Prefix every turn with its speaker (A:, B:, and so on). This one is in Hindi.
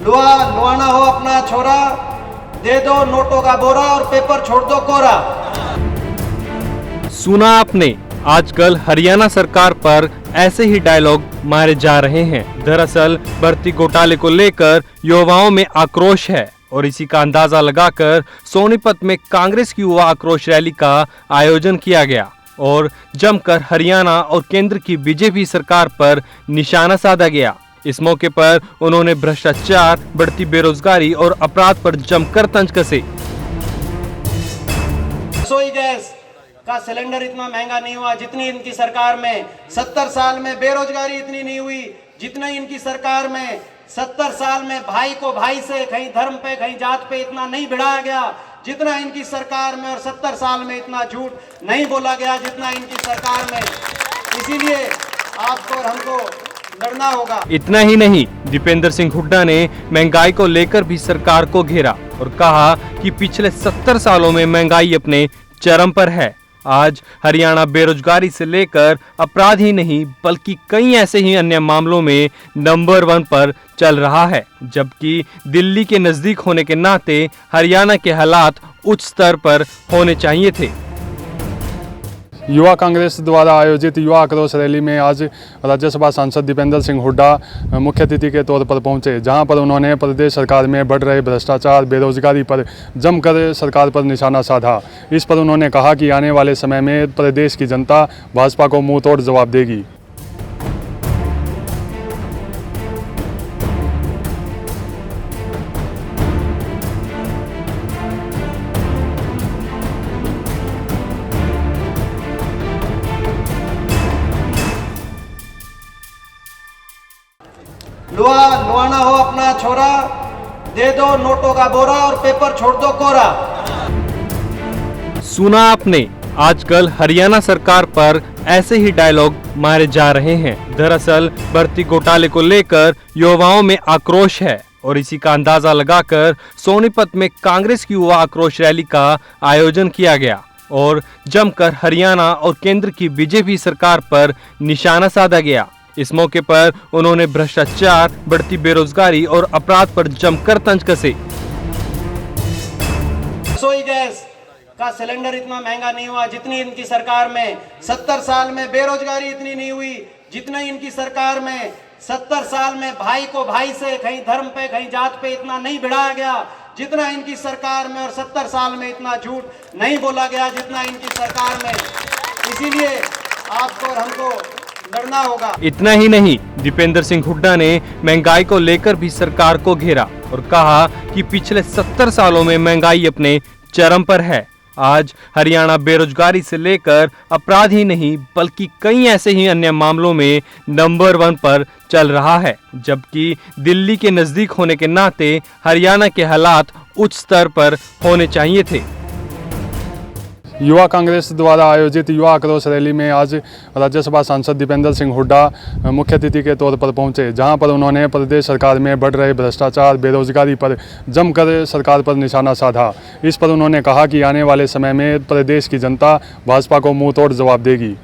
A: लुआना हो अपना छोरा, दे दो नोटों का बोरा और पेपर छोड़ दो कोरा।
B: सुना आपने, आजकल हरियाणा सरकार पर ऐसे ही डायलॉग मारे जा रहे हैं। दरअसल भर्ती घोटाले को लेकर युवाओं में आक्रोश है और इसी का अंदाजा लगाकर सोनीपत में कांग्रेस की युवा आक्रोश रैली का आयोजन किया गया और जमकर हरियाणा और केंद्र की बीजेपी सरकार पर निशाना साधा गया। इस मौके पर उन्होंने भ्रष्टाचार, बढ़ती बेरोजगारी और अपराध पर जमकर तंज कसे।
A: रसोई गैस का सिलेंडर इतना महंगा नहीं हुआ जितनी इनकी सरकार में। 70 साल में बेरोजगारी इतनी नहीं हुई जितना इनकी सरकार में। 70 साल में भाई को भाई से, कहीं धर्म पे कहीं जात पे इतना नहीं भिड़ाया गया जितना इनकी सरकार में। और 70 साल में इतना झूठ नहीं बोला गया जितना इनकी सरकार में। इसीलिए आपको और हमको लड़ना होगा।
B: इतना ही नहीं, दीपेंद्र सिंह हुड्डा ने महंगाई को लेकर भी सरकार को घेरा और कहा कि पिछले 70 सालों में महंगाई अपने चरम पर है। आज हरियाणा बेरोजगारी से लेकर अपराध ही नहीं बल्कि कई ऐसे ही अन्य मामलों में नंबर 1 पर चल रहा है, जबकि दिल्ली के नजदीक होने के नाते हरियाणा के हालात उच्च स्तर पर होने चाहिए थे।
C: युवा कांग्रेस द्वारा आयोजित युवा आक्रोश रैली में आज राज्यसभा सांसद दीपेंद्र सिंह हुड्डा मुख्य अतिथि के तौर पर पहुंचे, जहां पर उन्होंने प्रदेश सरकार में बढ़ रहे भ्रष्टाचार, बेरोजगारी पर जमकर सरकार पर निशाना साधा। इस पर उन्होंने कहा कि आने वाले समय में प्रदेश की जनता भाजपा को मुंह तोड़ जवाब देगी।
A: लुआना हो अपना छोरा, दे दो नोटों का बोरा और पेपर छोड़ दो कोरा।
B: सुना आपने, आजकल हरियाणा सरकार पर ऐसे ही डायलॉग मारे जा रहे हैं। दरअसल भर्ती घोटाले को लेकर युवाओं में आक्रोश है और इसी का अंदाजा लगाकर सोनीपत में कांग्रेस की युवा आक्रोश रैली का आयोजन किया गया और जमकर हरियाणा और केंद्र की बीजेपी सरकार पर निशाना साधा गया। इस मौके पर उन्होंने भ्रष्टाचार, बढ़ती बेरोजगारी और अपराध पर जमकर तंज कसे।
A: रसोई गैस का सिलेंडर इतना महंगा नहीं हुआ जितनी इनकी सरकार में। 70 साल में बेरोजगारी इतनी नहीं हुई जितना इनकी सरकार में। 70 साल में भाई को भाई से, कहीं धर्म पे कहीं जात पे इतना नहीं भिड़ाया गया जितना इनकी सरकार में। और 70 साल में इतना झूठ नहीं बोला गया जितना इनकी सरकार में। इसीलिए आपको और हमको लड़ना होगा।
B: इतना ही नहीं, दीपेंद्र सिंह हुड्डा ने महंगाई को लेकर भी सरकार को घेरा और कहा कि पिछले 70 सालों में महंगाई अपने चरम पर है। आज हरियाणा बेरोजगारी से लेकर अपराध ही नहीं बल्कि कई ऐसे ही अन्य मामलों में नंबर 1 पर चल रहा है, जबकि दिल्ली के नजदीक होने के नाते हरियाणा के हालात उच्च स्तर पर होने चाहिए थे।
C: युवा कांग्रेस द्वारा आयोजित युवा आक्रोश रैली में आज राज्यसभा सांसद दीपेंद्र सिंह हुड्डा मुख्य अतिथि के तौर पर पहुंचे, जहां पर उन्होंने प्रदेश सरकार में बढ़ रहे भ्रष्टाचार, बेरोजगारी पर जमकर सरकार पर निशाना साधा। इस पर उन्होंने कहा कि आने वाले समय में प्रदेश की जनता भाजपा को मुंह तोड़ जवाब देगी।